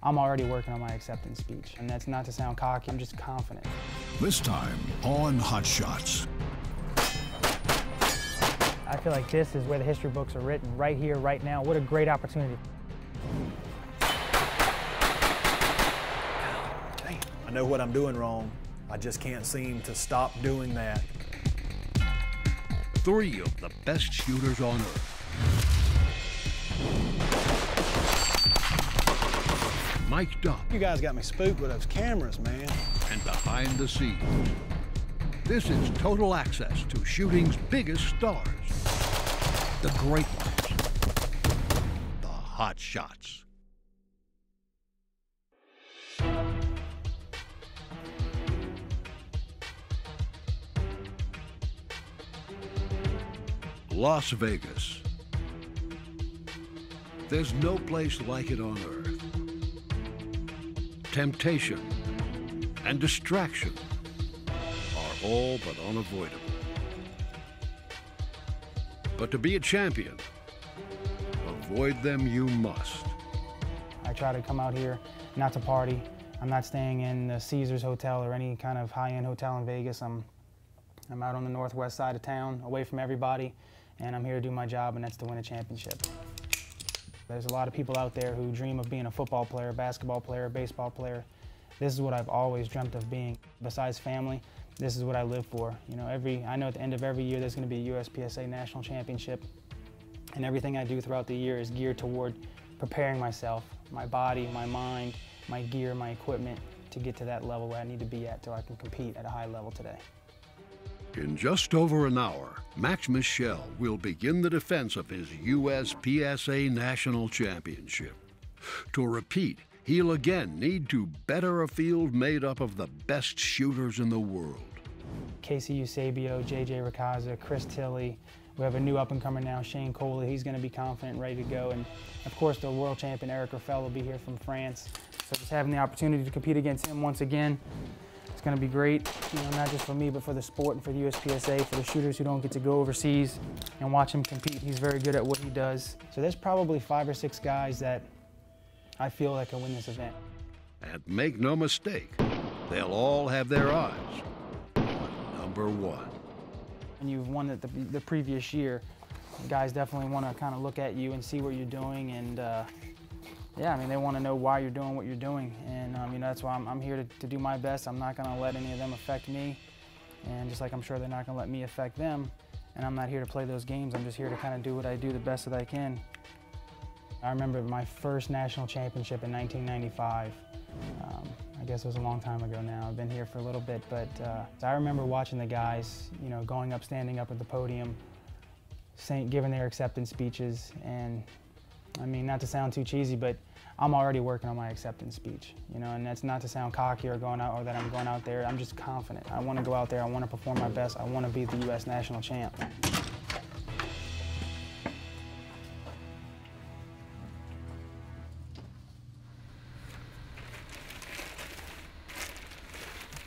I'm already working on my acceptance speech, and that's not to sound cocky, I'm just confident. This time on Hot Shots. I feel like this is where the history books are written, right here, right now. What a great opportunity. I know what I'm doing wrong. I just can't seem to stop doing that. 3 of the best shooters on earth. Mic'd up. You guys got me spooked with those cameras, man. And behind the scenes. This is total access to shooting's biggest stars. The great ones. The Hot Shots. Las Vegas. There's no place like it on earth. Temptation and distraction are all but unavoidable. But to be a champion, avoid them you must. I try to come out here not to party. I'm not staying in the Caesars Hotel or any kind of high-end hotel in Vegas. I'm out on the northwest side of town, away from everybody, and I'm here to do my job, and that's to win a championship. There's a lot of people out there who dream of being a football player, basketball player, baseball player. This is what I've always dreamt of being. Besides family, this is what I live for. You know, I know at the end of every year there's going to be a USPSA national championship, and everything I do throughout the year is geared toward preparing myself, my body, my mind, my gear, my equipment, to get to that level where I need to be at so I can compete at a high level today. In just over an hour, Max Michel will begin the defense of his USPSA National Championship. To repeat, he'll again need to better a field made up of the best shooters in the world. KCU Sabio, JJ Racaza, Chris Tilley. We have a new up-and-comer now, Shane Coley. He's going to be confident and ready to go. And, of course, the world champion Eric Raffel will be here from France. So just having the opportunity to compete against him once again, it's going to be great, you know, not just for me, but for the sport and for the USPSA, for the shooters who don't get to go overseas and watch him compete. He's very good at what he does. So there's probably 5 or 6 guys that I feel like can win this event. And make no mistake, they'll all have their eyes on number 1. When you've won it the previous year, guys definitely want to kind of look at you and see what you're doing, and yeah, I mean, they want to know why you're doing what you're doing, and you know, that's why I'm here to do my best. I'm not going to let any of them affect me, and just like I'm sure they're not going to let me affect them, and I'm not here to play those games. I'm just here to kind of do what I do the best that I can. I remember my first national championship in 1995. I guess it was a long time ago now. I've been here for a little bit, but I remember watching the guys, you know, going up, standing up at the podium, giving their acceptance speeches, and I mean, not to sound too cheesy, but I'm already working on my acceptance speech, you know, and that's not to sound cocky or that I'm going out there. I'm just confident. I want to go out there. I want to perform my best. I want to be the U.S. national champ.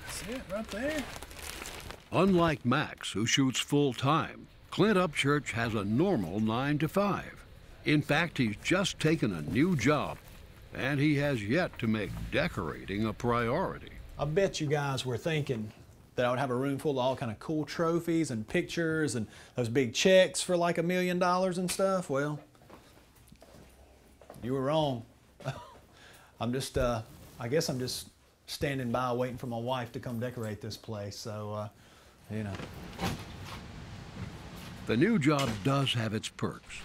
That's it right there. Unlike Max, who shoots full-time, Clint Upchurch has a normal 9 to 5. In fact, he's just taken a new job, and he has yet to make decorating a priority. I bet you guys were thinking that I would have a room full of all kind of cool trophies and pictures and those big checks for like $1 million and stuff. Well, you were wrong. I'm just, I guess I'm just standing by waiting for my wife to come decorate this place, so, you know. The new job does have its perks.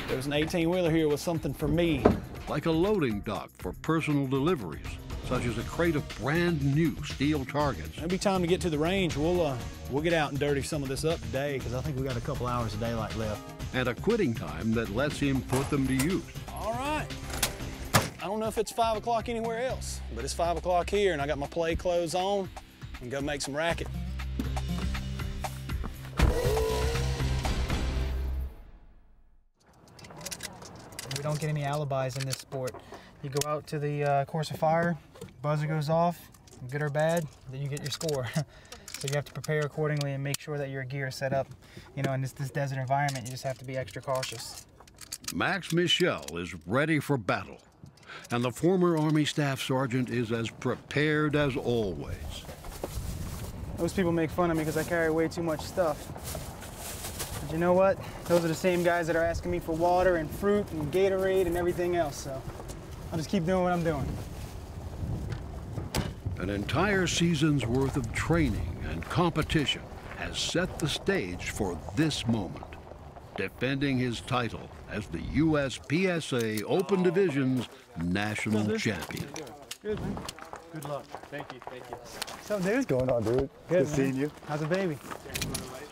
There was an 18-wheeler here with something for me. Like a loading dock for personal deliveries, such as a crate of brand new steel targets. It'll be time to get to the range. We'll get out and dirty some of this up today, because I think we got a couple hours of daylight left. And a quitting time that lets him put them to use. All right. I don't know if it's 5 o'clock anywhere else, but it's 5 o'clock here, and I got my play clothes on and go make some racket. We don't get any alibis in this sport. You go out to the course of fire, buzzer goes off, good or bad, then you get your score. So you have to prepare accordingly and make sure that your gear is set up. You know, in this desert environment, you just have to be extra cautious. Max Michel is ready for battle, and the former Army Staff Sergeant is as prepared as always. Those people make fun of me because I carry way too much stuff. But you know what? Those are the same guys that are asking me for water and fruit and Gatorade and everything else, so I'll just keep doing what I'm doing. An entire season's worth of training and competition has set the stage for this moment, defending his title as the USPSA Open Division's national champion. Good, man. Good luck. Thank you. Thank you. What's up, dude? What's going on, dude? Good seeing you. How's the baby?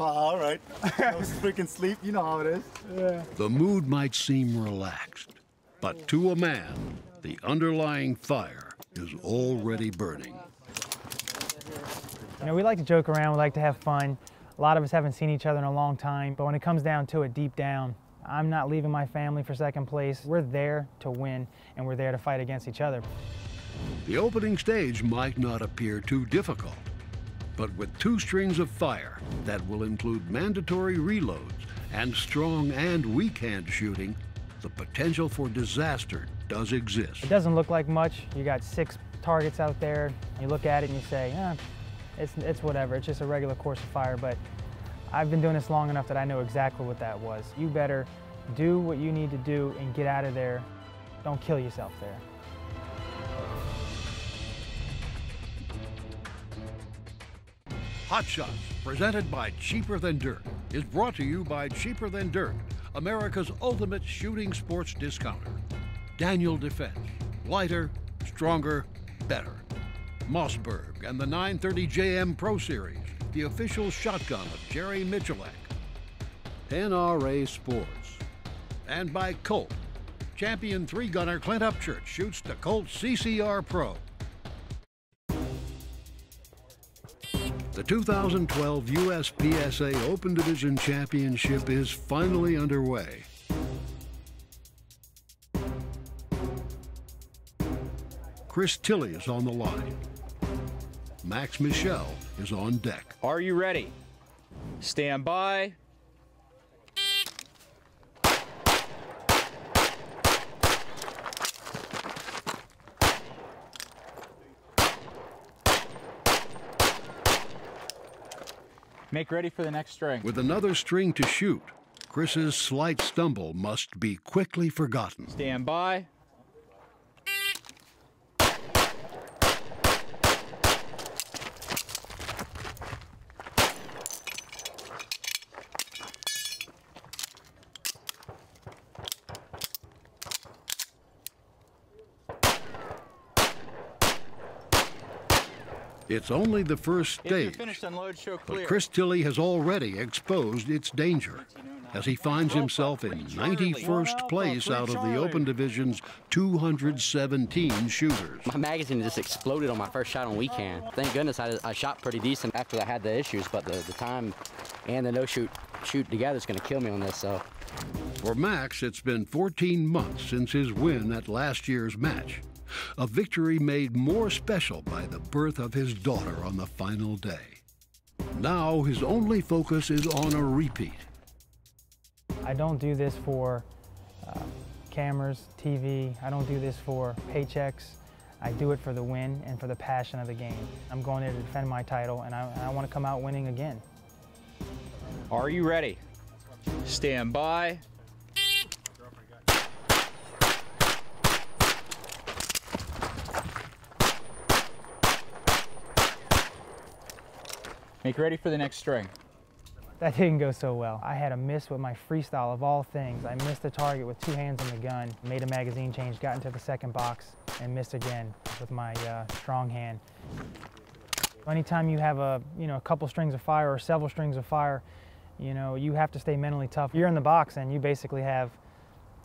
Oh, all right. No freaking sleep. You know how it is. Yeah. The mood might seem relaxed, but to a man, the underlying fire is already burning. You know, we like to joke around, we like to have fun. A lot of us haven't seen each other in a long time, but when it comes down to it, deep down, I'm not leaving my family for second place. We're there to win, and we're there to fight against each other. The opening stage might not appear too difficult, but with 2 strings of fire that will include mandatory reloads and strong and weak hand shooting, the potential for disaster does exist. It doesn't look like much. You got 6 targets out there. You look at it and you say, it's whatever. It's just a regular course of fire, but I've been doing this long enough that I know exactly what that was. You better do what you need to do and get out of there. Don't kill yourself there. Hot Shots, presented by Cheaper Than Dirt, is brought to you by Cheaper Than Dirt, America's ultimate shooting sports discounter. Daniel Defense, lighter, stronger, better. Mossberg and the 930 JM Pro Series, the official shotgun of Jerry Michalak. NRA Sports. And by Colt, champion 3-gunner Clint Upchurch shoots the Colt CCR Pro. The 2012 USPSA Open Division Championship is finally underway. Chris Tilley is on the line. Max Michel is on deck. Are you ready? Stand by. Make ready for the next string. With another string to shoot, Chris's slight stumble must be quickly forgotten. Stand by. It's only the first stage, Finished, unload, show clear. but Chris Tilley has already exposed its danger as he finds himself in 91st place out of the Open Division's 217 shooters. My magazine just exploded on my first shot on weekend. Thank goodness I shot pretty decent after I had the issues, but the time and the no-shoot together is going to kill me on this. So. For Max, it's been 14 months since his win at last year's match. A victory made more special by the birth of his daughter on the final day. Now his only focus is on a repeat. I don't do this for cameras, TV. I don't do this for paychecks. I do it for the win and for the passion of the game. I'm going there to defend my title, and I want to come out winning again. Are you ready? Stand by. Make ready for the next string. That didn't go so well. I had a miss with my freestyle of all things. I missed a target with 2 hands on the gun, made a magazine change, got into the second box, and missed again with my strong hand. Anytime you have a couple strings of fire or several strings of fire, you have to stay mentally tough. You're in the box and you basically have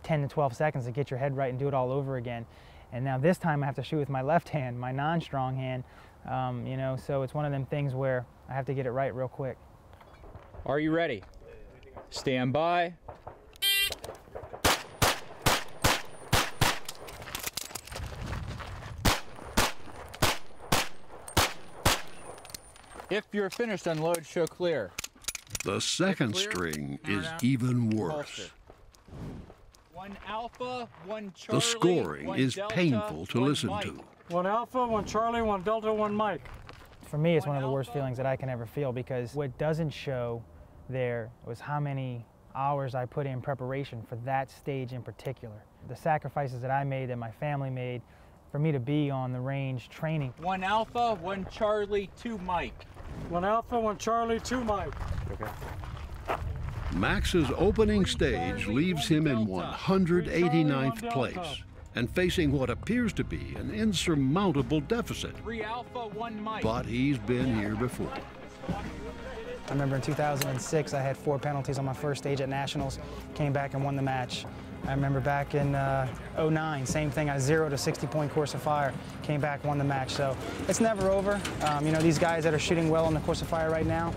10 to 12 seconds to get your head right and do it all over again. And now this time I have to shoot with my left hand, my non-strong hand, so it's one of them things where I have to get it right real quick. Are you ready? Stand by. If you're finished, unload, show clear. The second string is even worse. 1 Alpha, 1 Charlie, The scoring 1 is Delta, painful to 1 listen Mike. to. 1 Alpha, 1 Charlie, 1 Delta, 1 Mike. For me, it's one of the worst feelings that I can ever feel, because what doesn't show there was how many hours I put in preparation for that stage in particular. The sacrifices that I made, that my family made, for me to be on the range training. 1 Alpha, 1 Charlie, 2 Mike. 1 Alpha, 1 Charlie, 2 Mike. Max's opening stage leaves him in 189th place and facing what appears to be an insurmountable deficit. 3 Alpha, 1 Mike. But he's been here before. I remember in 2006, I had 4 penalties on my first stage at Nationals, came back and won the match. I remember back in '09, same thing, a 0 to 60-point course of fire, came back, won the match. So it's never over. You know, these guys that are shooting well on the course of fire right now,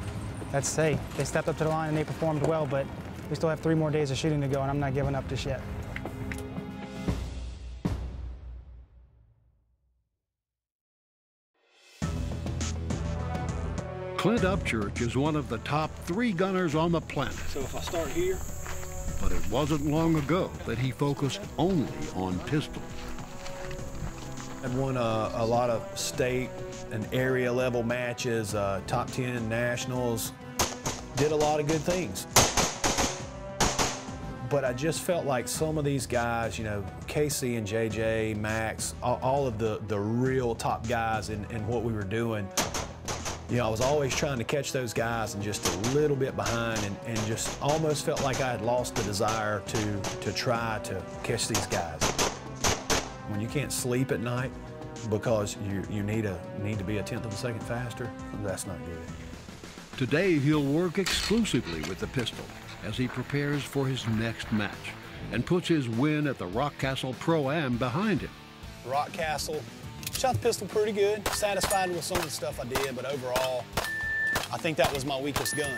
that's, hey, they stepped up to the line and they performed well, but we still have 3 more days of shooting to go, and I'm not giving up just yet. Clint Upchurch is one of the top 3 gunners on the planet. So if I start here, But it wasn't long ago that he focused only on pistols. I'd won a lot of state and area level matches, top 10 nationals, did a lot of good things. But I just felt like some of these guys, you know, Casey and JJ, Max, all of the real top guys in what we were doing, you know, I was always trying to catch those guys and just a little bit behind, and just almost felt like I had lost the desire to try to catch these guys. When you can't sleep at night because you need to be a tenth of a second faster, that's not good. Today he'll work exclusively with the pistol as he prepares for his next match and puts his win at the Rockcastle Pro-Am behind him. Rockcastle, shot the pistol pretty good. Satisfied with some of the stuff I did, but overall, I think that was my weakest gun.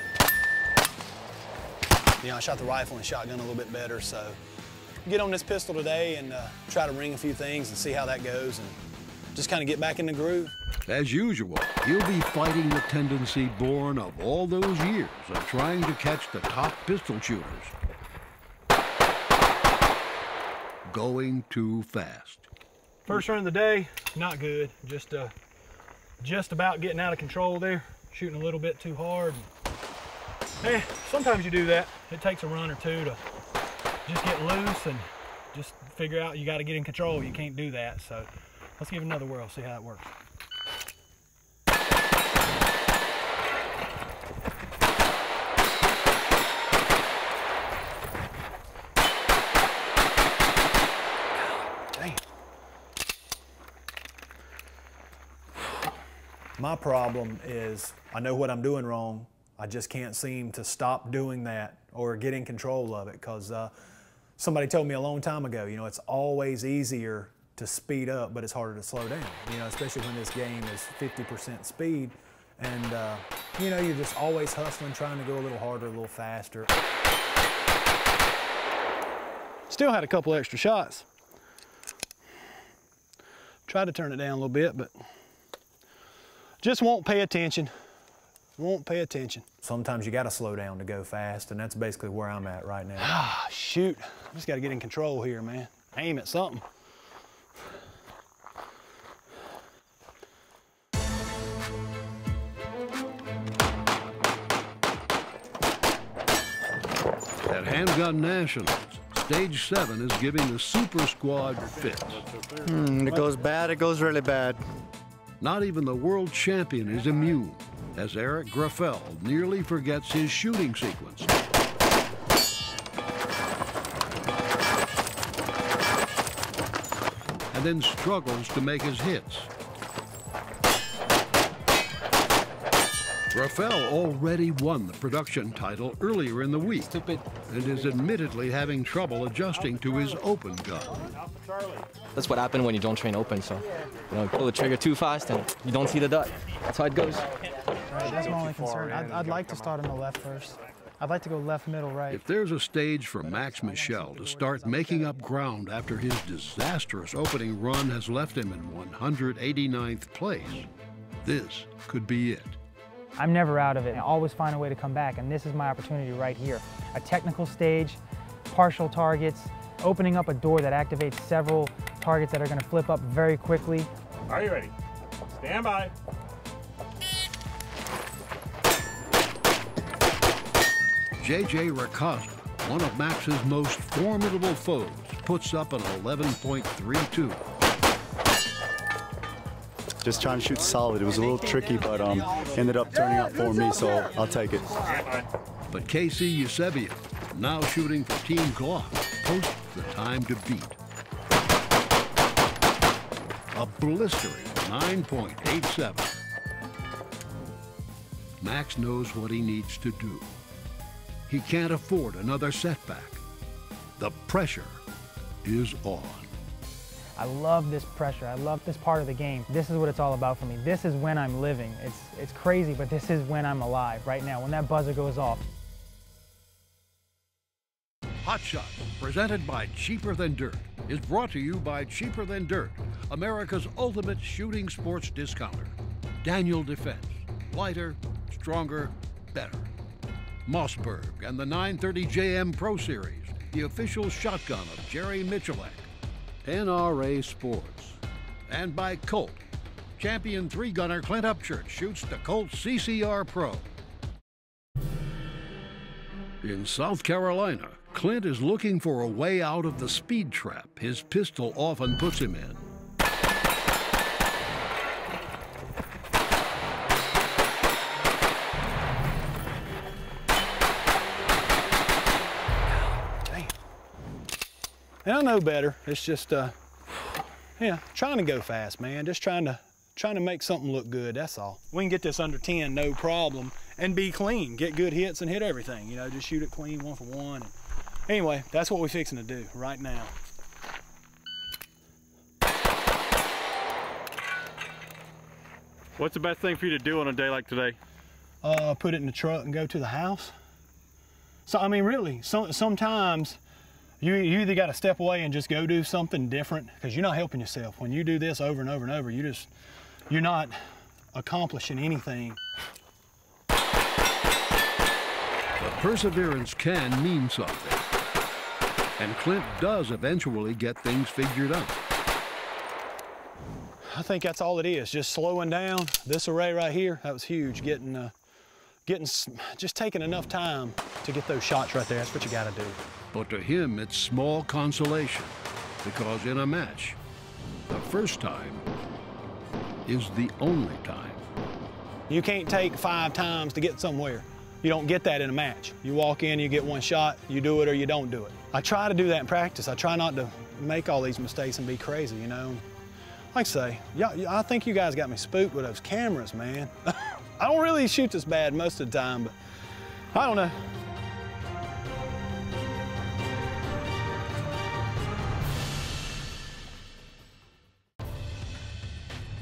You know, I shot the rifle and shotgun a little bit better, so get on this pistol today and try to ring a few things and see how that goes, and just kind of get back in the groove. As usual, he'll be fighting the tendency born of all those years of trying to catch the top pistol shooters. Going too fast. First run of the day, not good. Just about getting out of control there, shooting a little bit too hard. Hey, sometimes you do that. It takes a run or two to just get loose and just figure out you got to get in control. You can't do that, so let's give it another whirl, see how that works. My problem is I know what I'm doing wrong. I just can't seem to stop doing that or get in control of it, because somebody told me a long time ago, you know, it's always easier to speed up, but it's harder to slow down, you know, especially when this game is 50% speed. And, you know, you're just always hustling, trying to go a little harder, a little faster. Still had a couple extra shots. Tried to turn it down a little bit, but just won't pay attention. Won't pay attention. Sometimes you gotta slow down to go fast, and that's basically where I'm at right now. Ah, shoot. I just gotta get in control here, man. Aim at something. At Handgun Nationals, Stage 7 is giving the Super Squad fits. It goes bad, it goes really bad. Not even the world champion is immune, as Eric Graffel nearly forgets his shooting sequence. And then struggles to make his hits. Graffel already won the production title earlier in the week and is admittedly having trouble adjusting to his open gun. That's what happens when you don't train open, so you know, you pull the trigger too fast and you don't see the dot. That's how it goes. Right, that's my only concern. I'd like to start on the left first. I'd like to go left, middle, right. If there's a stage for Max Michel to start making up ground after his disastrous opening run has left him in 189th place, this could be it. I'm never out of it. I always find a way to come back, and this is my opportunity right here. A technical stage, partial targets, opening up a door that activates several targets that are going to flip up very quickly. Are you ready? Stand by. J.J. Racosta, one of Max's most formidable foes, puts up an 11.32. Just trying to shoot solid. It was a little tricky, but ended up turning out for me, so I'll take it. But Casey Eusebio, now shooting for Team Glock, posts the time to beat. A blistering 9.87. Max knows what he needs to do. He can't afford another setback. The pressure is on. I love this pressure. I love this part of the game. This is what it's all about for me. This is when I'm living. It's crazy, but this is when I'm alive right now, when that buzzer goes off. Hot Shot, presented by Cheaper Than Dirt, is brought to you by Cheaper Than Dirt, America's ultimate shooting sports discounter. Daniel Defense, lighter, stronger, better. Mossberg and the 930 JM Pro Series, the official shotgun of Jerry Michalak. NRA Sports. And by Colt. Champion 3-gunner Clint Upchurch shoots the Colt CCR Pro. In South Carolina, Clint is looking for a way out of the speed trap his pistol often puts him in. And I know better. It's just, yeah, trying to go fast, man. Just trying to make something look good, that's all. We can get this under 10, no problem, and be clean. Get good hits and hit everything, you know, just shoot it clean, 1 for 1. And anyway, that's what we're fixing to do right now. What's the best thing for you to do on a day like today? Put it in the truck and go to the house. So, I mean, really, sometimes you either got to step away and just go do something different, because you're not helping yourself. When you do this over and over and over, you're not accomplishing anything. But perseverance can mean something. And Clint does eventually get things figured out. I think that's all it is, just slowing down. This array right here, that was huge. Just taking enough time to get those shots right there. That's what you got to do. But to him, it's small consolation, because in a match, the first time is the only time. You can't take 5 times to get somewhere. You don't get that in a match. You walk in, you get 1 shot, you do it or you don't do it. I try to do that in practice. I try not to make all these mistakes and be crazy, you know. Like I say, I think you guys got me spooked with those cameras, man. I don't really shoot this bad most of the time, but I don't know.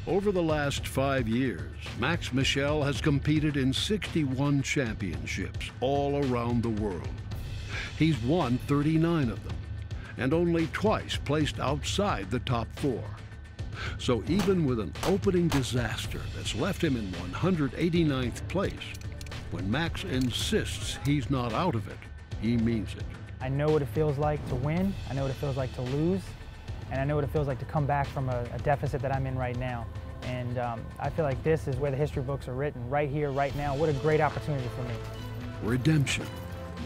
Over the last 5 years, Max Michel has competed in 61 championships all around the world. He's won 39 of them, and only twice placed outside the top 4. So even with an opening disaster that's left him in 189th place, when Max insists he's not out of it, he means it. I know what it feels like to win, I know what it feels like to lose, and I know what it feels like to come back from a deficit that I'm in right now. And I feel like this is where the history books are written, right here, right now. What a great opportunity for me. Redemption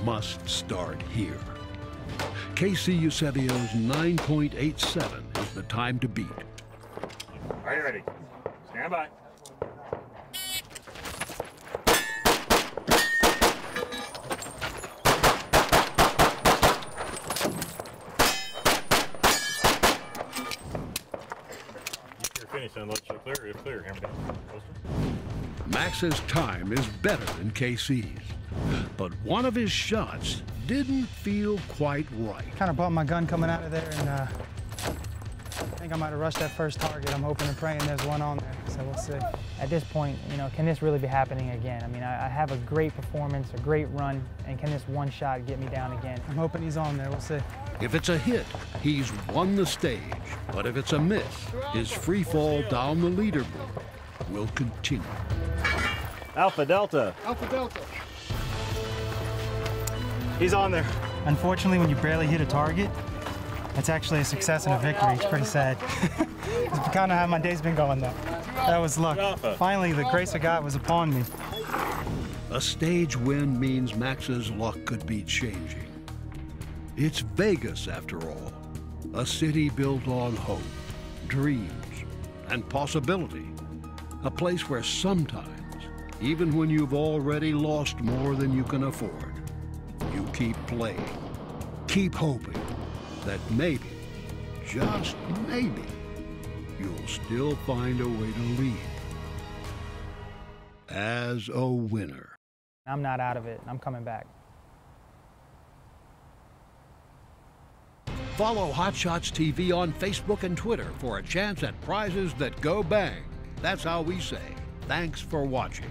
must start here. Casey Eusebio's 9.87 is the time to beat. Are you ready? Stand by. You're clear. Hammer down. Max's time is better than KC's, but one of his shots didn't feel quite right. Kind of bumped my gun coming out of there, and I think I might have rushed that first target. I'm hoping and praying there's one on there, so we'll see. At this point, you know, can this really be happening again? I mean, I have a great performance, a great run, and can this one shot get me down again? I'm hoping he's on there, we'll see. If it's a hit, he's won the stage. But if it's a miss, his free fall down the leaderboard will continue. Alpha Delta. Alpha Delta. He's on there. Unfortunately, when you barely hit a target, It's actually a success and a victory. It's pretty sad. It's kind of how my day's been going, though. That was luck. Finally, the grace of God was upon me. A stage win means Max's luck could be changing. It's Vegas, after all, a city built on hope, dreams, and possibility. A place where sometimes, even when you've already lost more than you can afford, you keep playing, keep hoping that maybe, just maybe, you'll still find a way to leave as a winner. I'm not out of it. I'm coming back. Follow Hot Shots TV on Facebook and Twitter for a chance at prizes that go bang. That's how we say thanks for watching.